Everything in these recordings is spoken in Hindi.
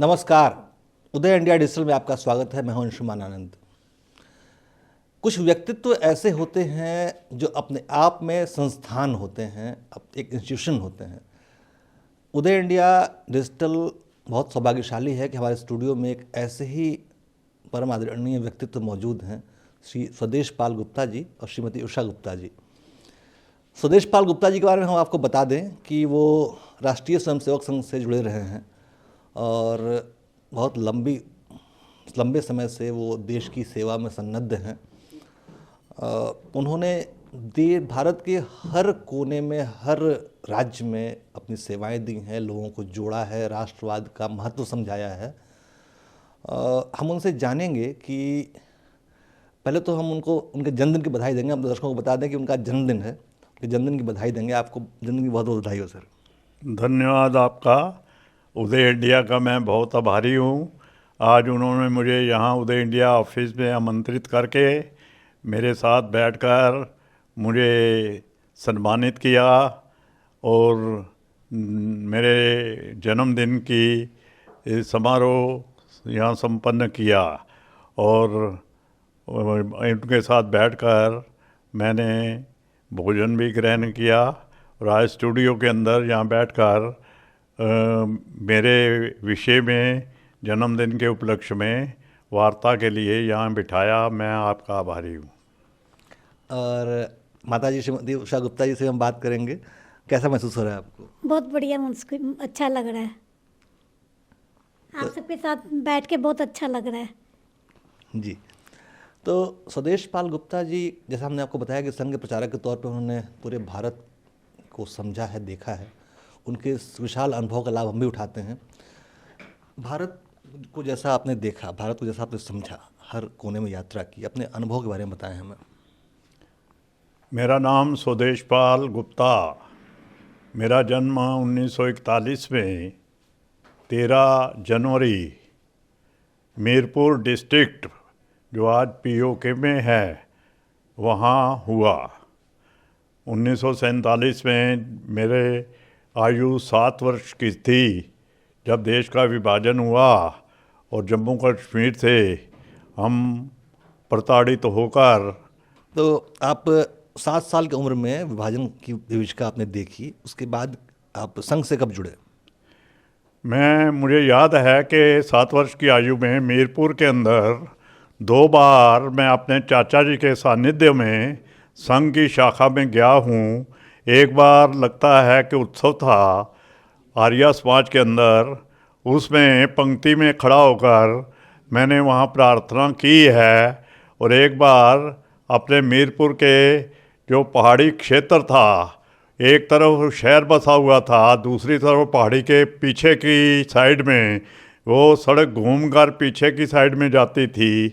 नमस्कार। उदय इंडिया डिजिटल में आपका स्वागत है। मैं हूं अंशुमान आनंद। कुछ व्यक्तित्व ऐसे होते हैं जो अपने आप में संस्थान होते हैं, एक इंस्टीट्यूशन होते हैं। उदय इंडिया डिजिटल बहुत सौभाग्यशाली है कि हमारे स्टूडियो में एक ऐसे ही परम आदरणीय व्यक्तित्व मौजूद हैं, श्री स्वदेश पाल गुप्ता जी और श्रीमती उषा गुप्ता जी। स्वदेश पाल गुप्ता जी के बारे में हम आपको बता दें कि वो राष्ट्रीय स्वयंसेवक संघ से जुड़े रहे हैं और बहुत लंबे समय से वो देश की सेवा में सन्नद्ध हैं। उन्होंने भारत के हर कोने में, हर राज्य में अपनी सेवाएं दी हैं, लोगों को जोड़ा है, राष्ट्रवाद का महत्व समझाया है। हम उनसे जानेंगे कि पहले तो हम उनको उनके जन्मदिन की बधाई देंगे। हम दर्शकों को बता दें कि उनका जन्मदिन है, कि जन्मदिन की बधाई देंगे। आपको जन्मदिन की बहुत बहुत बधाई हो सर। धन्यवाद आपका। उदय इंडिया का मैं बहुत आभारी हूँ। आज उन्होंने मुझे यहाँ उदय इंडिया ऑफिस में आमंत्रित करके मेरे साथ बैठकर मुझे सम्मानित किया और मेरे जन्मदिन की समारोह यहाँ संपन्न किया और उनके साथ बैठकर मैंने भोजन भी ग्रहण किया और आज स्टूडियो के अंदर यहाँ बैठकर मेरे विषय में जन्मदिन के उपलक्ष्य में वार्ता के लिए यहाँ बिठाया। मैं आपका आभारी हूँ। और माता जी श्रीमती उषा गुप्ता जी से हम बात करेंगे। कैसा महसूस हो रहा है आपको? बहुत बढ़िया, मुझको अच्छा लग रहा है। आप सबके साथ बैठ के बहुत अच्छा लग रहा है जी। तो स्वदेश पाल गुप्ता जी, जैसा हमने आपको बताया कि संघ प्रचारक के तौर पर उन्होंने पूरे भारत को समझा है, देखा है। उनके इस विशाल अनुभव का लाभ हम भी उठाते हैं। भारत को जैसा आपने देखा, भारत को जैसा आपने समझा, हर कोने में यात्रा की, अपने अनुभव के बारे में बताएं हमें। मेरा नाम स्वदेश पाल गुप्ता। मेरा जन्म 1941 में 13 जनवरी मीरपुर डिस्ट्रिक्ट, जो आज पीओके में है, वहाँ हुआ। 1947 में मेरे आयु 7 वर्ष की थी जब देश का विभाजन हुआ और जम्मू कश्मीर से हम प्रताड़ित होकर। तो आप 7 साल की उम्र में विभाजन की विभीषिका आपने देखी, उसके बाद आप संघ से कब जुड़े? मुझे याद है कि 7 वर्ष की आयु में मीरपुर के अंदर 2 बार मैं अपने चाचा जी के सानिध्य में संघ की शाखा में गया हूँ। एक बार लगता है कि उत्सव था आर्या समाज के अंदर, उसमें पंक्ति में खड़ा होकर मैंने वहाँ प्रार्थना की है। और एक बार अपने मीरपुर के जो पहाड़ी क्षेत्र था, एक तरफ शहर बसा हुआ था, दूसरी तरफ पहाड़ी के पीछे की साइड में वो सड़क घूमकर पीछे की साइड में जाती थी।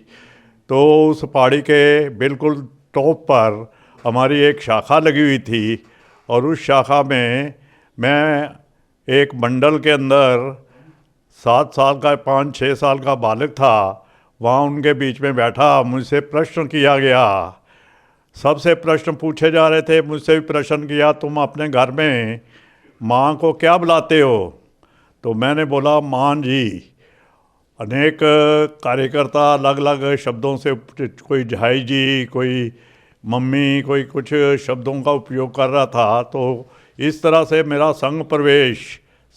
तो उस पहाड़ी के बिल्कुल टॉप पर हमारी एक शाखा लगी हुई थी और उस शाखा में मैं एक मंडल के अंदर 7 साल का 5-6 साल का बालक था। वहाँ उनके बीच में बैठा, मुझसे प्रश्न किया गया। सबसे प्रश्न पूछे जा रहे थे, मुझसे भी प्रश्न किया, तुम अपने घर में माँ को क्या बुलाते हो? तो मैंने बोला, माँ जी। अनेक कार्यकर्ता अलग अलग शब्दों से, कोई झाई जी, कोई मम्मी, कोई कुछ शब्दों का उपयोग कर रहा था। तो इस तरह से मेरा संघ प्रवेश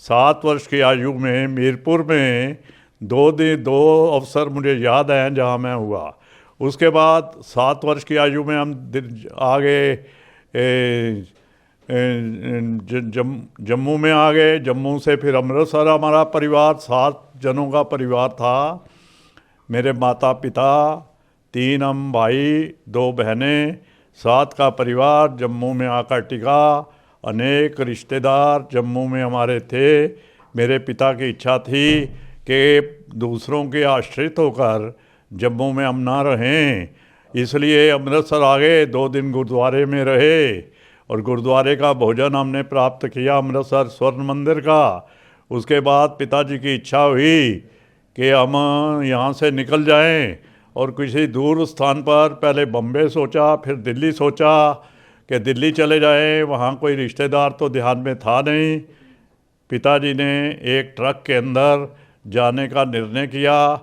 7 वर्ष की आयु में मीरपुर में 2 अवसर मुझे याद हैं जहाँ मैं हुआ। उसके बाद 7 वर्ष की आयु में हम आगे जम्मू में आ गए। जम्मू से फिर अमृतसर हमारा परिवार 7 जनों का परिवार था। मेरे माता पिता, 3 हम भाई, 2 बहनें, 7 का परिवार जम्मू में आकर टिका। अनेक रिश्तेदार जम्मू में हमारे थे। मेरे पिता की इच्छा थी कि दूसरों के आश्रित होकर जम्मू में हम ना रहें, इसलिए अमृतसर आ गए। 2 दिन गुरुद्वारे में रहे और गुरुद्वारे का भोजन हमने प्राप्त किया अमृतसर स्वर्ण मंदिर का। उसके बाद पिताजी की इच्छा हुई कि हम यहाँ से निकल जाएं और किसी दूर स्थान पर, पहले बम्बे सोचा, फिर दिल्ली सोचा कि दिल्ली चले जाएं। वहाँ कोई रिश्तेदार तो ध्यान में था नहीं। पिताजी ने एक ट्रक के अंदर जाने का निर्णय किया।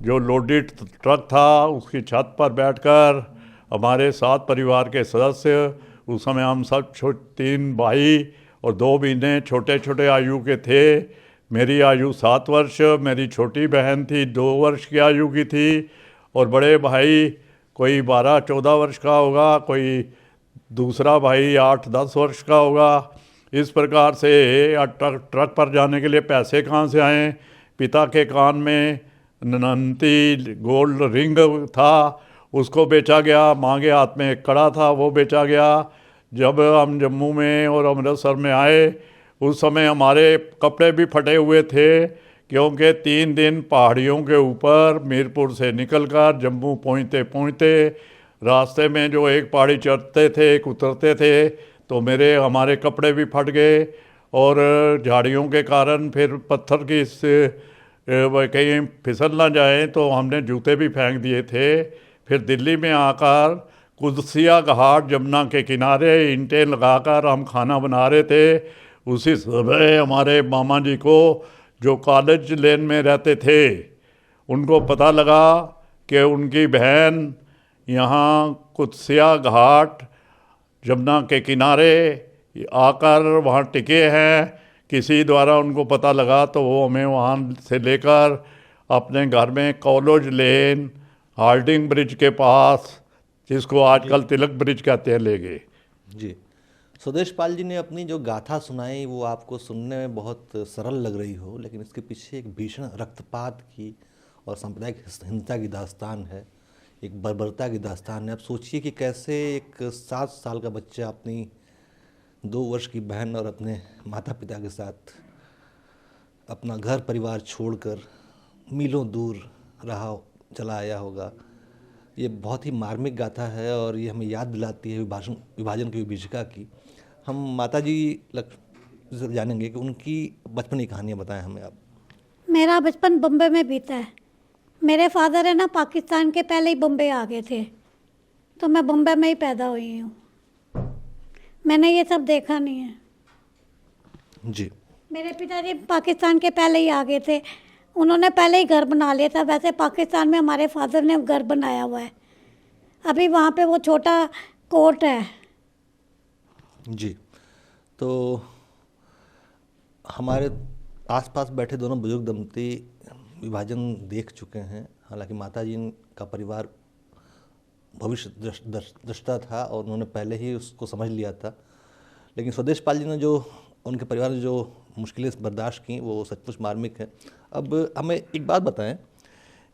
जो लोडेड ट्रक था उसकी छत पर बैठकर हमारे 7 परिवार के सदस्य, उस समय हम सब 3 भाई और 2 बहनें छोटे छोटे आयु के थे। मेरी आयु 7 वर्ष, मेरी छोटी बहन थी 2 वर्ष की आयु की थी, और बड़े भाई कोई 12-14 वर्ष का होगा, कोई दूसरा भाई 8-10 वर्ष का होगा। इस प्रकार से ट्रक पर जाने के लिए पैसे कहाँ से आए? पिता के कान में ननंती गोल्ड रिंग था, उसको बेचा गया। माँ के हाथ में एक कड़ा था, वो बेचा गया। जब हम जम्मू में और अमृतसर में आए उस समय हमारे कपड़े भी फटे हुए थे, क्योंकि 3 दिन पहाड़ियों के ऊपर मीरपुर से निकलकर जम्मू पहुँचते पहुँचते रास्ते में जो एक पहाड़ी चढ़ते थे एक उतरते थे, तो हमारे कपड़े भी फट गए। और झाड़ियों के कारण फिर पत्थर की कहीं फिसल ना जाए तो हमने जूते भी फेंक दिए थे। फिर दिल्ली में आकर कुदसिया घाट जमुना के किनारे ईंटें लगाकर हम खाना बना रहे थे। उसी समय हमारे मामा जी को, जो कॉलेज लेन में रहते थे, उनको पता लगा कि उनकी बहन यहाँ कुदसिया घाट जमुना के किनारे आकर वहाँ टिके हैं। किसी द्वारा उनको पता लगा तो वो हमें वहाँ से लेकर अपने घर में कॉलेज लेन हार्डिंग ब्रिज के पास, जिसको आजकल तिलक ब्रिज कहते हैं, ले गए। जी, स्वदेश पाल जी ने अपनी जो गाथा सुनाई वो आपको सुनने में बहुत सरल लग रही हो, लेकिन इसके पीछे एक भीषण रक्तपात की और सांप्रदायिक हिंसा की दास्तान है, एक बर्बरता की दास्तान है। अब सोचिए कि कैसे एक 7 साल का बच्चा अपनी 2 वर्ष की बहन और अपने माता पिता के साथ अपना घर परिवार छोड़कर मीलों दूर चला आया होगा। ये बहुत ही मार्मिक गाथा है और ये हमें याद दिलाती है विभाजन की विभीषिका की। हम माता जी से जानेंगे कि उनकी बचपन की कहानियाँ बताएं हमें आप। मेरा बचपन बम्बई में बीता है। मेरे फादर है ना पाकिस्तान के पहले ही बम्बई आ गए थे, तो मैं बम्बई में ही पैदा हुई हूँ। मैंने ये सब देखा नहीं है। जी, मेरे पिताजी पाकिस्तान के पहले ही आ गए थे, उन्होंने पहले ही घर बना लिया था। वैसे पाकिस्तान में हमारे फादर ने घर बनाया हुआ है, अभी वहाँ पे वो छोटा कोर्ट है। जी, तो हमारे आसपास बैठे दोनों बुजुर्ग दंपति विभाजन देख चुके हैं। हालांकि माता जी का परिवार भविष्य दृष्टा था और उन्होंने पहले ही उसको समझ लिया था, लेकिन स्वदेश पाल जी ने जो उनके परिवार ने जो मुश्किलें बर्दाश्त की वो सचमुच मार्मिक है। अब हमें एक बात बताएं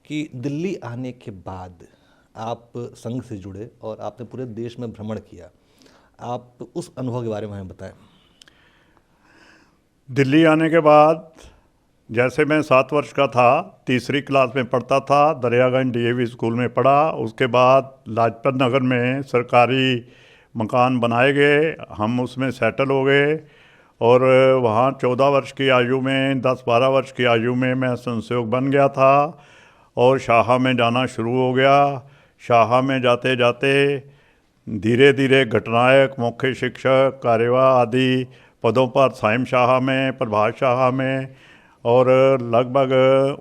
कि दिल्ली आने के बाद आप संघ से जुड़े और आपने पूरे देश में भ्रमण किया, आप उस अनुभव के बारे में हमें बताएं। दिल्ली आने के बाद जैसे मैं 7 वर्ष का था, तीसरी क्लास में पढ़ता था, दरियागंज डीएवी स्कूल में पढ़ा। उसके बाद लाजपत नगर में सरकारी मकान बनाए गए, हम उसमें सेटल हो गए और वहाँ 14 वर्ष की आयु में 10-12 वर्ष की आयु में मैं संसेवक बन गया था और शाखा में जाना शुरू हो गया। शाखा में जाते जाते धीरे धीरे घटनायक, मुख्य शिक्षक, कार्यवाह आदि पदों पर साइम शाखा में, प्रभात शाखा में, और लगभग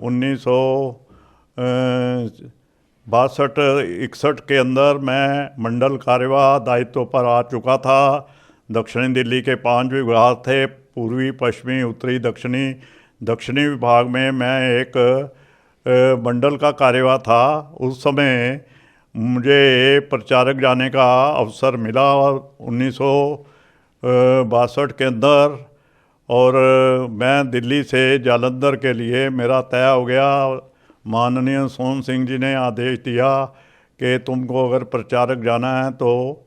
1962-61 के अंदर मैं मंडल कार्यवाह दायित्व पर आ चुका था। दक्षिणी दिल्ली के 5 विभाग थे, पूर्वी, पश्चिमी, उत्तरी, दक्षिणी। दक्षिणी विभाग में मैं एक मंडल का कार्यवाह था। उस समय मुझे प्रचारक जाने का अवसर मिला 1962 के अंदर, और मैं दिल्ली से जालंधर के लिए मेरा तय हो गया। माननीय सोहन सिंह जी ने आदेश दिया कि तुमको अगर प्रचारक जाना है तो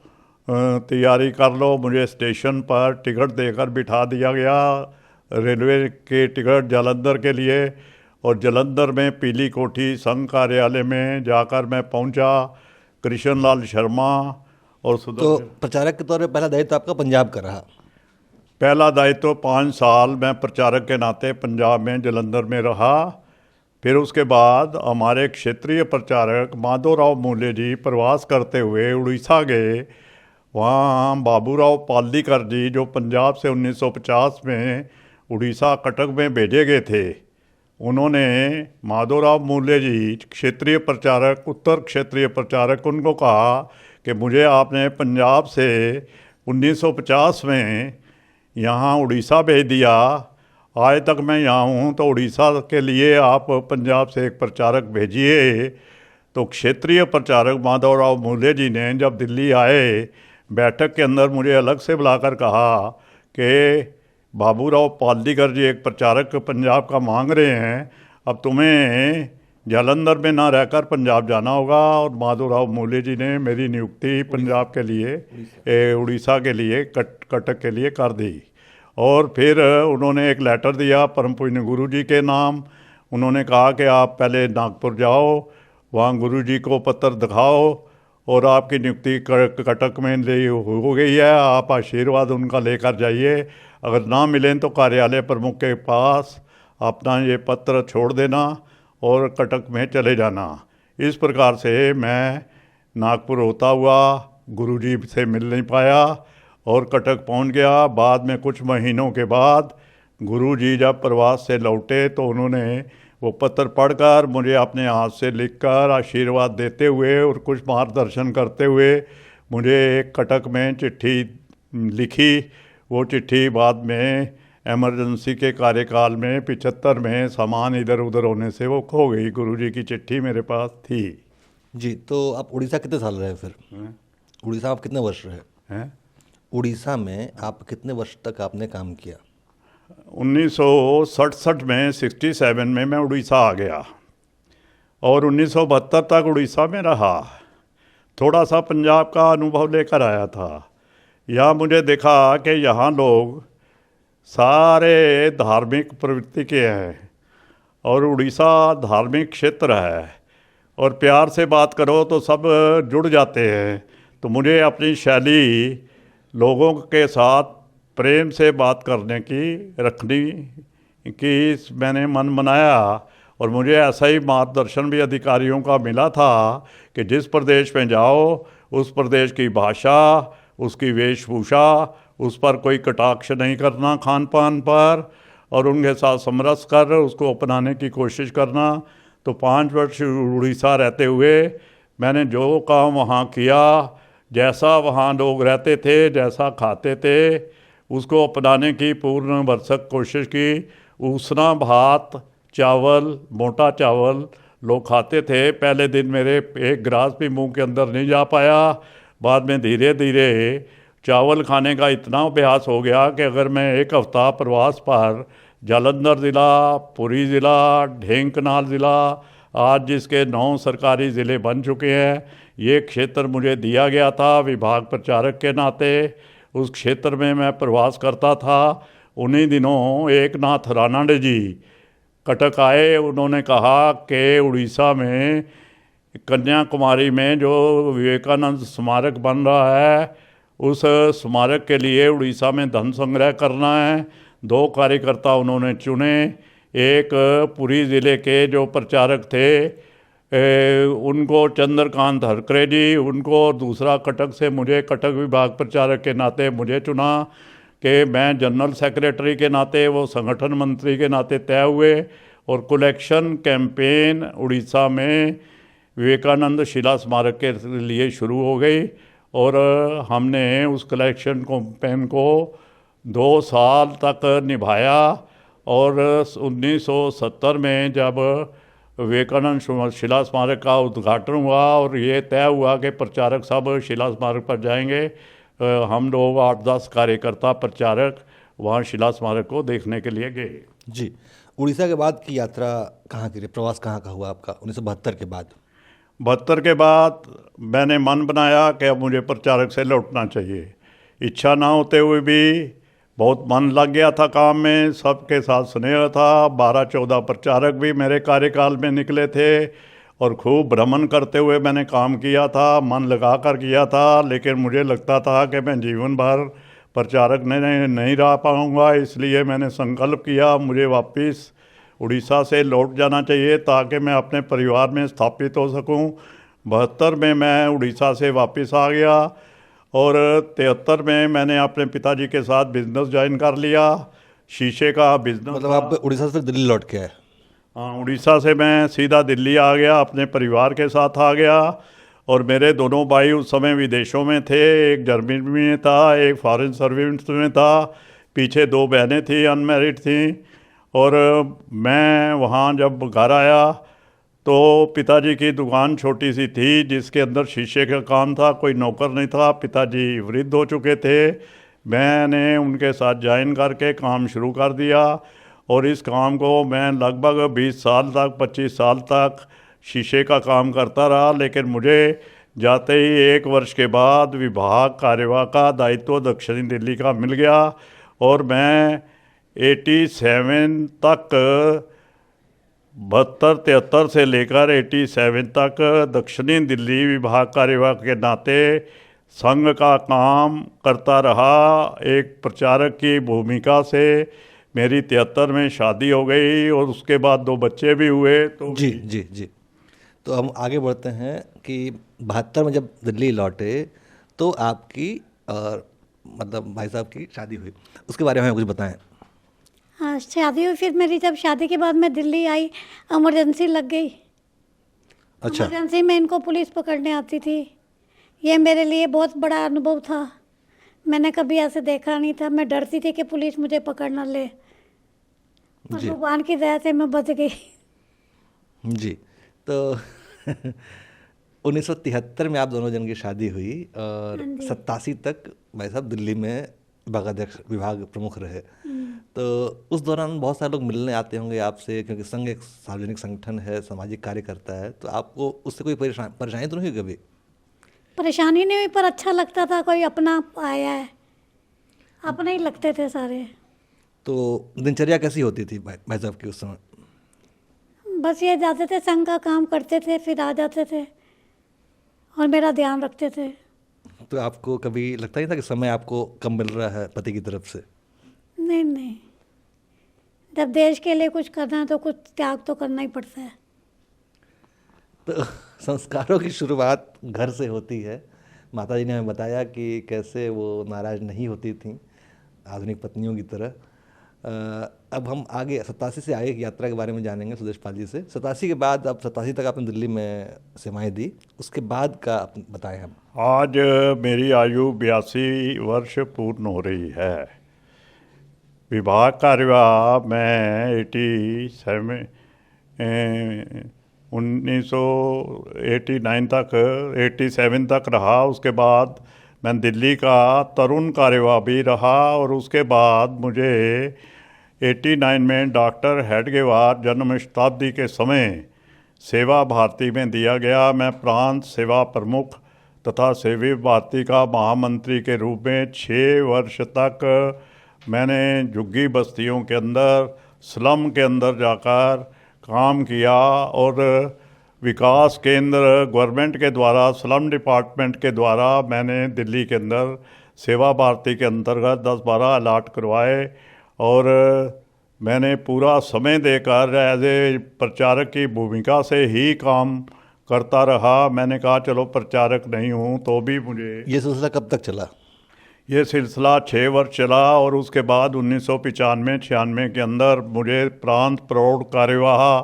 तैयारी कर लो। मुझे स्टेशन पर टिकट देकर बिठा दिया गया, रेलवे के टिकट जालंधर के लिए, और जालंधर में पीली कोठी संघ कार्यालय में जाकर मैं पहुंचा। कृष्ण लाल शर्मा और तो प्रचारक के तौर पे पहला दायित्व आपका पंजाब का रहा? पहला दायित्व 5 साल मैं प्रचारक के नाते पंजाब में जालंधर में रहा। फिर उसके बाद हमारे क्षेत्रीय प्रचारक माधोराव मूले जी प्रवास करते हुए उड़ीसा गए। वहाँ बाबूराव पालीकर जी, जो पंजाब से 1950 में उड़ीसा कटक में भेजे गए थे, उन्होंने माधवराव मूल्य जी क्षेत्रीय प्रचारक, उत्तर क्षेत्रीय प्रचारक, उनको कहा कि मुझे आपने पंजाब से 1950 में यहाँ उड़ीसा भेज दिया, आज तक मैं यहाँ हूँ, तो उड़ीसा के लिए आप पंजाब से एक प्रचारक भेजिए। तो क्षेत्रीय प्रचारक माधवराव मूल्य जी ने जब दिल्ली आए, बैठक के अंदर मुझे अलग से बुलाकर कहा कि बाबूराव पालडीकर जी एक प्रचारक पंजाब का मांग रहे हैं, अब तुम्हें जालंधर में ना रहकर पंजाब जाना होगा। और माधवराव मूल्य जी ने मेरी नियुक्ति पंजाब के लिए, उड़ीसा के लिए, कटक के लिए कर दी। और फिर उन्होंने एक लेटर दिया परम पूज्य गुरु जी के नाम। उन्होंने कहा कि आप पहले नागपुर जाओ, वहाँ गुरु जी को पत्र दिखाओ और आपकी नियुक्ति कटक में हो गई है, आप आशीर्वाद उनका लेकर जाइए। अगर ना मिलें तो कार्यालय प्रमुख के पास अपना ये पत्र छोड़ देना और कटक में चले जाना। इस प्रकार से मैं नागपुर होता हुआ गुरुजी से मिल नहीं पाया और कटक पहुंच गया। बाद में कुछ महीनों के बाद गुरुजी जब प्रवास से लौटे तो उन्होंने वो पत्र पढ़कर मुझे अपने हाथ से लिखकर आशीर्वाद देते हुए और कुछ मार्गदर्शन करते हुए मुझे कटक में चिट्ठी लिखी। वो चिट्ठी बाद में इमरजेंसी के कार्यकाल में 75 में सामान इधर उधर होने से वो खो गई। गुरुजी की चिट्ठी मेरे पास थी। जी, तो आप उड़ीसा कितने साल रहे फिर? उड़ीसा आप कितने वर्ष रहे हैं? उड़ीसा में आप कितने वर्ष तक आपने काम किया? 1967 में 67 में मैं उड़ीसा आ गया और 1972 तक उड़ीसा में रहा। थोड़ा सा पंजाब का अनुभव लेकर आया था। यहाँ मुझे देखा कि यहाँ लोग सारे धार्मिक प्रवृत्ति के हैं और उड़ीसा धार्मिक क्षेत्र है और प्यार से बात करो तो सब जुड़ जाते हैं। तो मुझे अपनी शैली लोगों के साथ प्रेम से बात करने की रखनी की मैंने मन बनाया और मुझे ऐसा ही मार्गदर्शन भी अधिकारियों का मिला था कि जिस प्रदेश में जाओ उस प्रदेश की भाषा, उसकी वेशभूषा, उस पर कोई कटाक्ष नहीं करना खान पान पर और उनके साथ समरस कर उसको अपनाने की कोशिश करना। तो 5 वर्ष उड़ीसा रहते हुए मैंने जो काम वहाँ किया, जैसा वहाँ लोग रहते थे, जैसा खाते थे, उसको अपनाने की पूर्ण भरसक कोशिश की। उसना भात, चावल, मोटा चावल लोग खाते थे। पहले दिन मेरे एक गिलास भी मुंह के अंदर नहीं जा पाया। बाद में धीरे धीरे चावल खाने का इतना अभ्यास हो गया कि अगर मैं एक हफ्ता प्रवास पर जालंधर ज़िला, पुरी ज़िला, ढेंकनाल ज़िला, आज जिसके 9 सरकारी ज़िले बन चुके हैं, ये क्षेत्र मुझे दिया गया था विभाग प्रचारक के नाते। उस क्षेत्र में मैं प्रवास करता था। उन्हीं दिनों एक नाथ रानाडे जी कटक आए। उन्होंने कहा कि उड़ीसा में कन्याकुमारी में जो विवेकानंद स्मारक बन रहा है, उस स्मारक के लिए उड़ीसा में धन संग्रह करना है। 2 कार्यकर्ता उन्होंने चुने। एक पुरी ज़िले के जो प्रचारक थे उनको चंद्रकांत हरकरे जी, उनको, और दूसरा कटक से मुझे, कटक विभाग प्रचारक के नाते मुझे चुना कि मैं जनरल सेक्रेटरी के नाते, वो संगठन मंत्री के नाते तय हुए। और कलेक्शन कैंपेन उड़ीसा में विवेकानंद शिला स्मारक के लिए शुरू हो गई और हमने उस कलेक्शन कैंपेन को 2 साल तक निभाया। और 1970 में जब विवेकानंद शिला स्मारक का उद्घाटन हुआ और ये तय हुआ कि प्रचारक सब शिला स्मारक पर जाएंगे, हम लोग 8-10 कार्यकर्ता प्रचारक वहाँ शिला स्मारक को देखने के लिए गए। जी, उड़ीसा के बाद की यात्रा कहाँ की रही? प्रवास कहाँ का हुआ आपका 1972 के बाद? 72 के बाद मैंने मन बनाया कि अब मुझे प्रचारक से लौटना चाहिए। इच्छा ना होते हुए भी बहुत मन लग गया था काम में, सबके साथ स्नेह था। 12-14 प्रचारक भी मेरे कार्यकाल में निकले थे और खूब भ्रमण करते हुए मैंने काम किया था, मन लगा कर किया था। लेकिन मुझे लगता था कि मैं जीवन भर प्रचारक नहीं रह पाऊँगा, इसलिए मैंने संकल्प किया मुझे वापस उड़ीसा से लौट जाना चाहिए ताकि मैं अपने परिवार में स्थापित हो सकूं। 72 में मैं उड़ीसा से वापस आ गया और 73 में मैंने अपने पिताजी के साथ बिजनेस ज्वाइन कर लिया, शीशे का बिजनेस। मतलब आप उड़ीसा से दिल्ली लौट के आए? हाँ, उड़ीसा से मैं सीधा दिल्ली आ गया, अपने परिवार के साथ आ गया। और मेरे दोनों भाई उस समय विदेशों में थे, एक जर्मनी में था, एक फॉरेन सर्विस में था, पीछे 2 बहनें थी, अनमैरिड थी। और मैं वहाँ जब घर आया तो पिताजी की दुकान छोटी सी थी जिसके अंदर शीशे का काम था, कोई नौकर नहीं था, पिताजी वृद्ध हो चुके थे। मैंने उनके साथ ज्वाइन करके काम शुरू कर दिया और इस काम को मैं लगभग 20 साल तक 25 साल तक शीशे का काम करता रहा। लेकिन मुझे जाते ही 1 वर्ष के बाद विभाग कार्यवाह का दायित्व दक्षिणी दिल्ली का मिल गया और मैं 87 तक 72-73 से लेकर 87 तक दक्षिणी दिल्ली विभाग कार्यवाह के नाते संघ का काम करता रहा। एक प्रचारक की भूमिका से मेरी 73 में शादी हो गई और उसके बाद 2 बच्चे भी हुए। तो जी जी जी। तो हम आगे बढ़ते हैं कि 72 में जब दिल्ली लौटे तो आपकी और मतलब भाई साहब की शादी हुई, उसके बारे में हमें कुछ बताएं। हाँ, शादी हुई। फिर मेरी जब शादी के बाद मैं दिल्ली आई, इमरजेंसी लग गई। अच्छा। इमरजेंसी में इनको पुलिस पकड़ने आती थी। ये मेरे लिए बहुत बड़ा अनुभव था, मैंने कभी ऐसे देखा नहीं था। मैं डरती थी कि पुलिस मुझे पकड़ ना ले, और जी भगवान की दया से मैं बच गई। जी। तो 1973 में आप दोनों जन की शादी हुई और 87 तक भाई साहब दिल्ली में विभागाध्यक्ष, विभाग प्रमुख रहे। तो उस दौरान बहुत सारे लोग मिलने आते होंगे आपसे, क्योंकि संघ एक सार्वजनिक संगठन है, सामाजिक कार्य करता है। तो आपको उससे कोई परेशानी तो नहीं हुई कभी? परेशानी नहीं हुई, पर अच्छा लगता था, कोई अपना आया है, अपने ही लगते थे सारे। तो दिनचर्या कैसी होती थी भाई साहब की उस समय? बस ये जाते थे, संघ का काम करते थे, फिर आ जाते थे और मेरा ध्यान रखते थे। तो आपको कभी लगता नहीं था कि समय आपको कम मिल रहा है पति की तरफ से? नहीं नहीं, जब देश के लिए कुछ करना है तो कुछ त्याग तो करना ही पड़ता है। तो संस्कारों की शुरुआत घर से होती है। माताजी ने हमें बताया कि कैसे वो नाराज़ नहीं होती थीं आधुनिक पत्नियों की तरह। अब हम आगे 87 से आगे की यात्रा के बारे में जानेंगे सुदेश पाल जी से। 87 के बाद, अब 87 तक आपने दिल्ली में सेवाएं दी, उसके बाद का आप बताएं हम। आज मेरी आयु 82 वर्ष पूर्ण हो रही है। विभाग कार्यवाह मैं 1989 तक 87 तक रहा। उसके बाद मैं दिल्ली का तरुण कार्यवाह भी रहा और उसके बाद मुझे 89 में डॉक्टर हेडगेवार जन्म शताब्दी के समय सेवा भारती में दिया गया। मैं प्रांत सेवा प्रमुख तथा सेवा भारती का महामंत्री के रूप में 6 वर्ष तक मैंने झुग्गी बस्तियों के अंदर, स्लम के अंदर जाकर काम किया और विकास केंद्र गवर्नमेंट के द्वारा, स्लम डिपार्टमेंट के द्वारा मैंने दिल्ली के अंदर सेवा भारती के अंतर्गत 10-12 अलाट करवाए और मैंने पूरा समय देकर एज ए प्रचारक की भूमिका से ही काम करता रहा। मैंने कहा चलो प्रचारक नहीं हूँ तो भी मुझे। ये सिलसिला कब तक चला? ये सिलसिला 6 वर्ष चला और उसके बाद 1995-96 के अंदर मुझे प्रांत प्रौढ़ कार्यवाह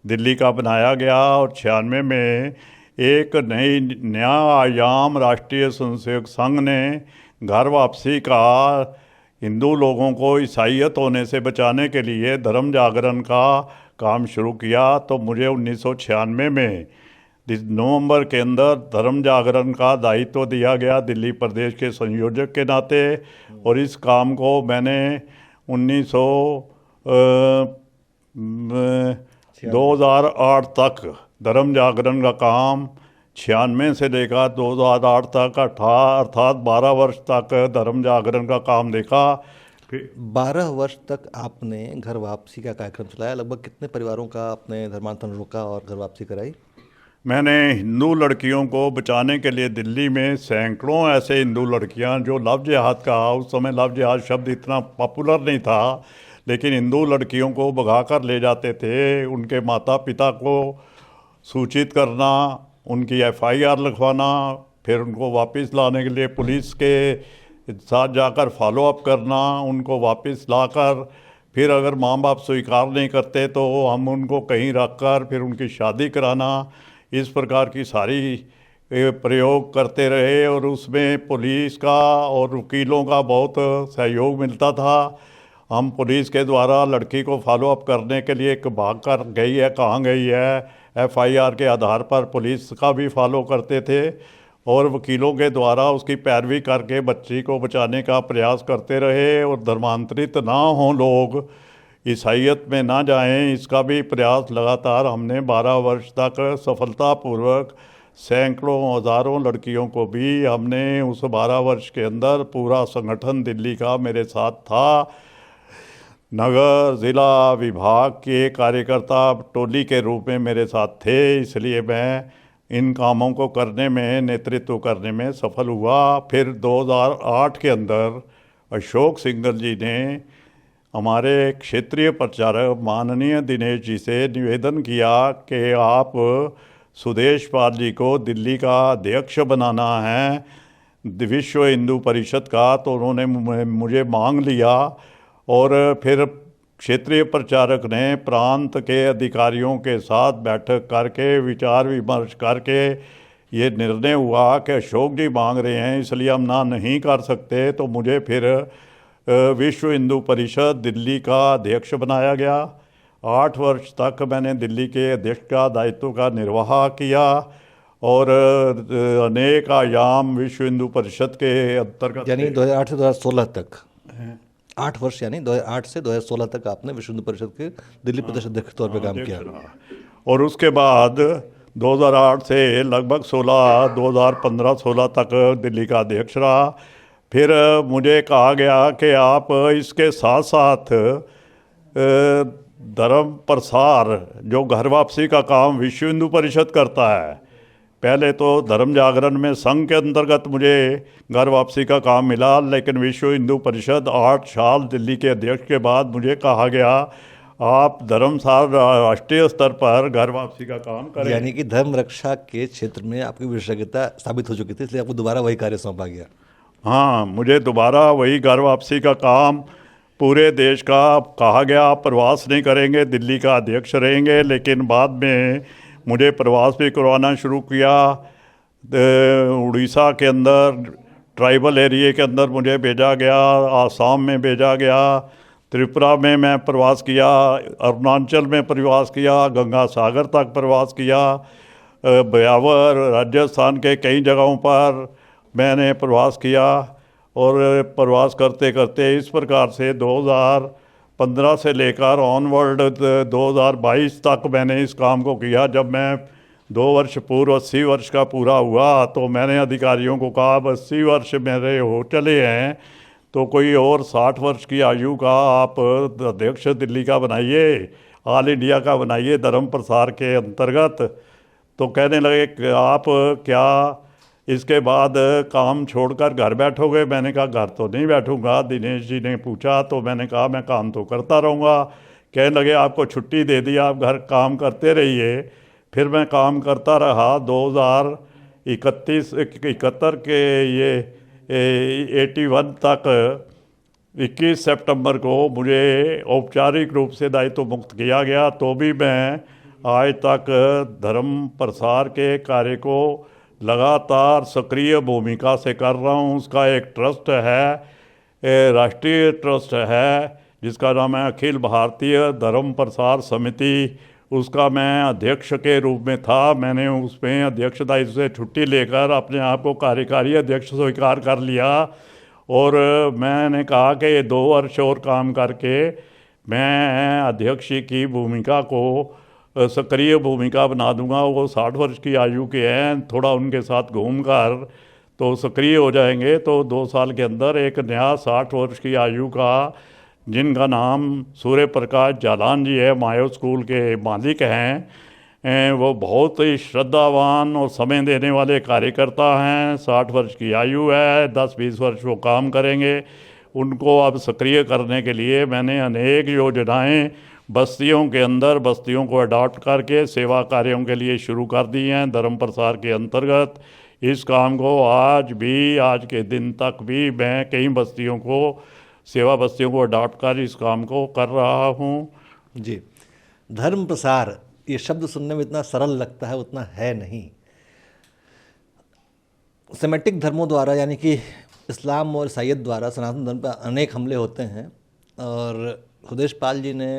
दिल्ली का बनाया गया और 96 में एक नया आयाम राष्ट्रीय स्वयंसेवक संघ ने घर वापसी का, हिंदू लोगों को ईसाईयत होने से बचाने के लिए धर्म जागरण का काम शुरू किया। तो मुझे 1996 में नवंबर के अंदर धर्म जागरण का दायित्व दिया गया दिल्ली प्रदेश के संयोजक के नाते और इस काम को मैंने 2008 तक धर्म जागरण का काम 96 से लेकर 2008 तक अर्थात 12 वर्ष तक धर्म जागरण का काम देखा। 12 वर्ष तक आपने घर वापसी का कार्यक्रम चलाया। लगभग कितने परिवारों का आपने धर्मांतरण रोका और घर वापसी कराई? मैंने हिंदू लड़कियों को बचाने के लिए दिल्ली में सैकड़ों ऐसे हिंदू लड़कियां जो लव जिहाद का, उस समय लव जिहाद शब्द इतना पॉपुलर नहीं था, लेकिन हिंदू लड़कियों को भगा कर ले जाते थे। उनके माता पिता को सूचित करना, उनकी FIR लिखवाना, फिर उनको वापस लाने के लिए पुलिस के साथ जाकर फॉलो अप करना, उनको वापस लाकर फिर अगर माँ बाप स्वीकार नहीं करते तो हम उनको कहीं रख कर फिर उनकी शादी कराना, इस प्रकार की सारी प्रयोग करते रहे। और उसमें पुलिस का और वकीलों का बहुत सहयोग मिलता था। हम पुलिस के द्वारा लड़की को फॉलो अप करने के लिए भाग कर गई है, कहाँ गई है, FIR के आधार पर पुलिस का भी फॉलो करते थे और वकीलों के द्वारा उसकी पैरवी करके बच्ची को बचाने का प्रयास करते रहे और धर्मांतरित ना हों लोग, ईसाइयत में ना जाएं, इसका भी प्रयास लगातार हमने 12 वर्ष तक सफलतापूर्वक सैकड़ों हज़ारों लड़कियों को भी हमने उस 12 वर्ष के अंदर पूरा संगठन दिल्ली का मेरे साथ था। नगर ज़िला विभाग के कार्यकर्ता टोली के रूप में मेरे साथ थे, इसलिए मैं इन कामों को करने में, नेतृत्व करने में सफल हुआ। फिर 2008 के अंदर अशोक सिंघल जी ने हमारे क्षेत्रीय प्रचारक माननीय दिनेश जी से निवेदन किया कि आप सुदेश पाल जी को दिल्ली का अध्यक्ष बनाना है विश्व हिंदू परिषद का। तो उन्होंने मुझे मांग लिया और फिर क्षेत्रीय प्रचारक ने प्रांत के अधिकारियों के साथ बैठक करके विचार विमर्श करके ये निर्णय हुआ कि अशोक जी मांग रहे हैं इसलिए हम ना नहीं कर सकते। तो मुझे फिर विश्व हिंदू परिषद दिल्ली का अध्यक्ष बनाया गया। 8 वर्ष तक मैंने दिल्ली के अध्यक्ष का दायित्व का निर्वाह किया और अनेक आयाम विश्व हिंदू परिषद के अंतर्गत, यानी 2008 से 2016 तक 8 वर्ष, यानी 2008 से 2016 तक आपने विश्व हिंदू परिषद के दिल्ली प्रदेश अध्यक्ष के तौर पर काम किया। और उसके बाद 2008 से लगभग 2015-16 तक दिल्ली का अध्यक्ष रहा। फिर मुझे कहा गया कि आप इसके साथ साथ धर्म प्रसार, जो घर वापसी का काम विश्व हिंदू परिषद करता है, पहले तो धर्म जागरण में संघ के अंतर्गत मुझे घर वापसी का काम मिला, लेकिन विश्व हिंदू परिषद 8 साल दिल्ली के अध्यक्ष के बाद मुझे कहा गया आप धर्मसार राष्ट्रीय स्तर पर घर वापसी का काम करें। यानी कि धर्म रक्षा के क्षेत्र में आपकी विशेषज्ञता साबित हो चुकी थी, इसलिए आपको दोबारा वही कार्य सौंपा गया। हाँ, मुझे दोबारा वही घर वापसी का काम पूरे देश का कहा गया। आप प्रवास नहीं करेंगे, दिल्ली का अध्यक्ष रहेंगे। लेकिन बाद में मुझे प्रवास भी करवाना शुरू किया। उड़ीसा के अंदर ट्राइबल एरिया के अंदर मुझे भेजा गया, आसाम में भेजा गया, त्रिपुरा में मैं प्रवास किया, अरुणाचल में प्रवास किया, गंगा सागर तक प्रवास किया, ब्यावर राजस्थान के कई जगहों पर मैंने प्रवास किया। और प्रवास करते करते इस प्रकार से 2015 से लेकर ऑनवर्ड 2022 तक मैंने इस काम को किया। जब मैं 2 वर्ष पूर्व 80 वर्ष का पूरा हुआ तो मैंने अधिकारियों को कहा अब 80 वर्ष मेरे हो चले हैं तो कोई और 60 वर्ष की आयु का आप अध्यक्ष दिल्ली का बनाइए, ऑल इंडिया का बनाइए धर्म प्रसार के अंतर्गत। तो कहने लगे कि आप क्या इसके बाद काम छोड़कर घर बैठोगे? मैंने कहा घर तो नहीं बैठूंगा। दिनेश जी ने पूछा तो मैंने कहा मैं काम तो करता रहूँगा। कहने लगे आपको छुट्टी दे दी, आप घर काम करते रहिए। फिर मैं काम करता रहा। 2071 के ये 81 तक 21 सितंबर को मुझे औपचारिक रूप से दायित्व मुक्त किया गया। तो भी मैं आज तक धर्म प्रसार के कार्य को लगातार सक्रिय भूमिका से कर रहा हूँ। उसका एक ट्रस्ट है, राष्ट्रीय ट्रस्ट है, जिसका नाम है अखिल भारतीय धर्म प्रसार समिति। उसका मैं अध्यक्ष के रूप में था। मैंने उसमें अध्यक्ष दायित्व से छुट्टी लेकर अपने आप को कार्यकारी अध्यक्ष स्वीकार कर लिया और मैंने कहा कि ये 2 वर्ष और काम करके मैं अध्यक्ष की भूमिका को सक्रिय भूमिका बना दूंगा। वो 60 वर्ष की आयु के हैं, थोड़ा उनके साथ घूमकर तो सक्रिय हो जाएंगे। तो 2 साल के अंदर एक नया 60 वर्ष की आयु का, जिनका नाम सूर्य प्रकाश जालान जी है, मायो स्कूल के मालिक हैं, वो बहुत ही श्रद्धावान और समय देने वाले कार्यकर्ता हैं। 60 वर्ष की आयु है, 10-20 वर्ष वो काम करेंगे। उनको अब सक्रिय करने के लिए मैंने अनेक योजनाएं बस्तियों के अंदर बस्तियों को अडॉप्ट करके सेवा कार्यों के लिए शुरू कर दी हैं धर्म प्रसार के अंतर्गत। इस काम को आज के दिन तक भी मैं कई बस्तियों को सेवा बस्तियों को अडॉप्ट कर इस काम को कर रहा हूँ। जी, धर्म प्रसार ये शब्द सुनने में इतना सरल लगता है, उतना है नहीं। सेमेटिक धर्मों द्वारा यानी कि इस्लाम और ईसाईयत द्वारा सनातन धर्म पर अनेक हमले होते हैं और सुदेश पाल जी ने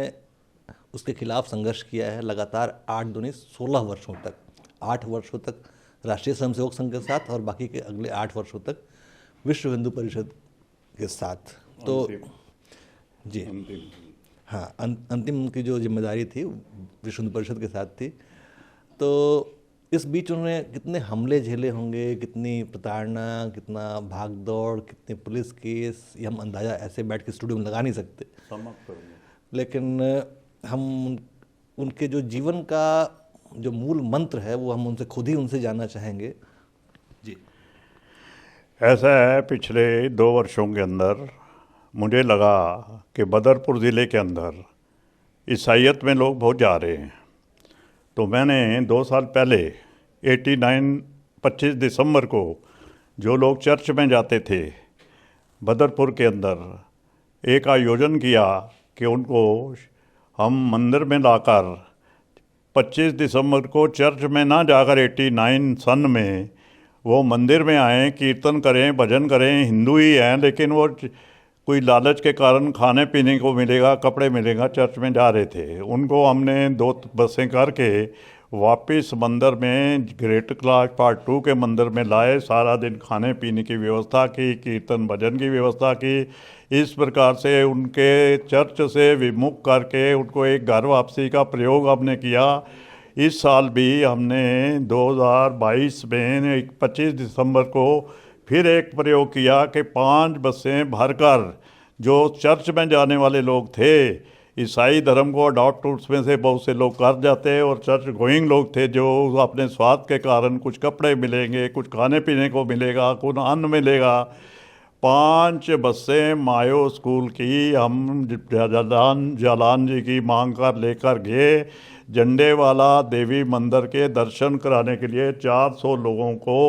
उसके खिलाफ संघर्ष किया है लगातार 8 दूनी 16 वर्षों तक, 8 वर्षों तक राष्ट्रीय स्वयंसेवक संघ के साथ और बाकी के अगले 8 वर्षों तक विश्व हिंदू परिषद के साथ। तो जी हाँ, अंतिम उनकी जो जिम्मेदारी थी विश्व हिंदू परिषद के साथ थी। तो इस बीच उन्होंने कितने हमले झेले होंगे, कितनी प्रताड़ना, कितना भाग दौड़, कितने पुलिस केस, ये हम अंदाज़ा ऐसे बैठ के स्टूडियो में लगा नहीं सकते। लेकिन हम उनके जो जीवन का जो मूल मंत्र है वो हम उनसे खुद ही उनसे जानना चाहेंगे। जी, ऐसा है, पिछले 2 वर्षों के अंदर मुझे लगा कि बदरपुर ज़िले के अंदर ईसाईयत में लोग बहुत जा रहे हैं। तो मैंने 2 साल पहले 25 दिसंबर को जो लोग चर्च में जाते थे बदरपुर के अंदर एक आयोजन किया कि उनको हम मंदिर में लाकर 25 दिसंबर को चर्च में ना जाकर 89 सन में वो मंदिर में आए, कीर्तन करें, भजन करें, हिंदू ही हैं लेकिन वो कोई लालच के कारण खाने पीने को मिलेगा, कपड़े मिलेगा, चर्च में जा रहे थे। उनको हमने 2 बसें करके वापस मंदिर में ग्रेट क्लास पार्ट 2 के मंदिर में लाए, सारा दिन खाने पीने की व्यवस्था की, कीर्तन भजन की व्यवस्था की। इस प्रकार से उनके चर्च से विमुख करके उनको एक घर वापसी का प्रयोग हमने किया। इस साल भी हमने 2022 में 25 दिसंबर को फिर एक प्रयोग किया कि 5 बसें भरकर जो चर्च में जाने वाले लोग थे, ईसाई धर्म को अडॉप्ट उसमें से बहुत से लोग कर जाते और चर्च गोइंग लोग थे जो अपने स्वाद के कारण कुछ कपड़े मिलेंगे, कुछ खाने पीने को मिलेगा, कुछ अन्न मिलेगा। 5 बसें मायो स्कूल की हम जालान जी की मांग कर लेकर गए। झंडे वाला देवी मंदिर के दर्शन कराने के लिए 400 लोगों को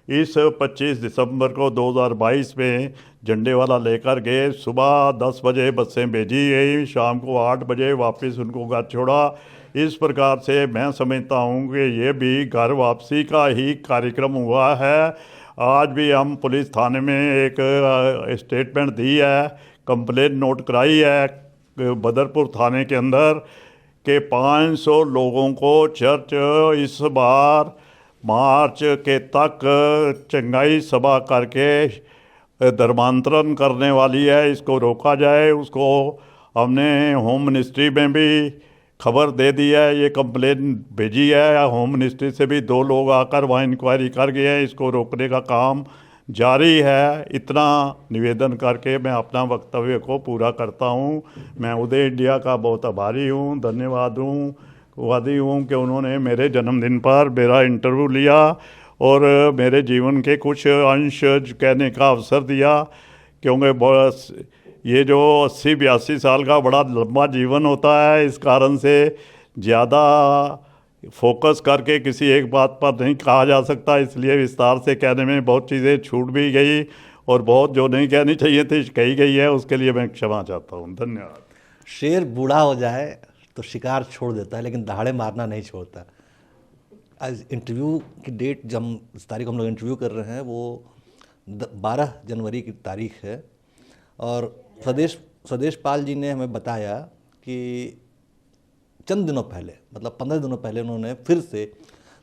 इस 25 दिसंबर को 2022 में झंडे वाला लेकर गए। सुबह 10 बजे बसें भेजी गई, शाम को 8 बजे वापस उनको घर छोड़ा। इस प्रकार से मैं समझता हूँ कि ये भी घर वापसी का ही कार्यक्रम हुआ है। आज भी हम पुलिस थाने में एक स्टेटमेंट दी है, कंप्लेंट नोट कराई है बदरपुर थाने के अंदर कि 500 लोगों को चर्च इस बार मार्च के तक चंगाई सभा करके धर्मांतरण करने वाली है, इसको रोका जाए। उसको हमने होम मिनिस्ट्री में भी खबर दे दी है, ये कंप्लेन भेजी है। होम मिनिस्ट्री से भी 2 लोग आकर वहाँ इंक्वायरी कर गए हैं, इसको रोकने का काम जारी है। इतना निवेदन करके मैं अपना वक्तव्य को पूरा करता हूँ। मैं उदय इंडिया का बहुत आभारी हूँ, वादी हूँ कि उन्होंने मेरे जन्मदिन पर मेरा इंटरव्यू लिया और मेरे जीवन के कुछ अंश कहने का अवसर दिया, क्योंकि बस ये जो 80-82 साल का बड़ा लंबा जीवन होता है, इस कारण से ज़्यादा फोकस करके किसी एक बात पर नहीं कहा जा सकता, इसलिए विस्तार से कहने में बहुत चीज़ें छूट भी गई और बहुत जो नहीं कहनी चाहिए थी कही गई है, उसके लिए मैं क्षमा चाहता हूँ। धन्यवाद। शेर बूढ़ा हो जाए तो शिकार छोड़ देता है लेकिन दहाड़े मारना नहीं छोड़ता। आज इंटरव्यू की डेट जब इस तारीख हम लोग इंटरव्यू कर रहे हैं वो 12 जनवरी की तारीख है और स्वदेश पाल जी ने हमें बताया कि चंद दिनों पहले, मतलब 15 दिनों पहले उन्होंने फिर से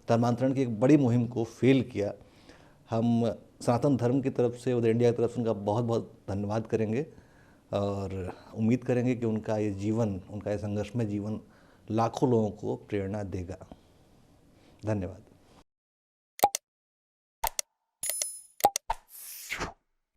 धर्मांतरण की एक बड़ी मुहिम को फेल किया। हम सनातन धर्म की तरफ से, उदय इंडिया की तरफ से उनका बहुत बहुत धन्यवाद करेंगे और उम्मीद करेंगे कि उनका ये जीवन, उनका ये संघर्षमय जीवन लाखों लोगों को प्रेरणा देगा। धन्यवाद।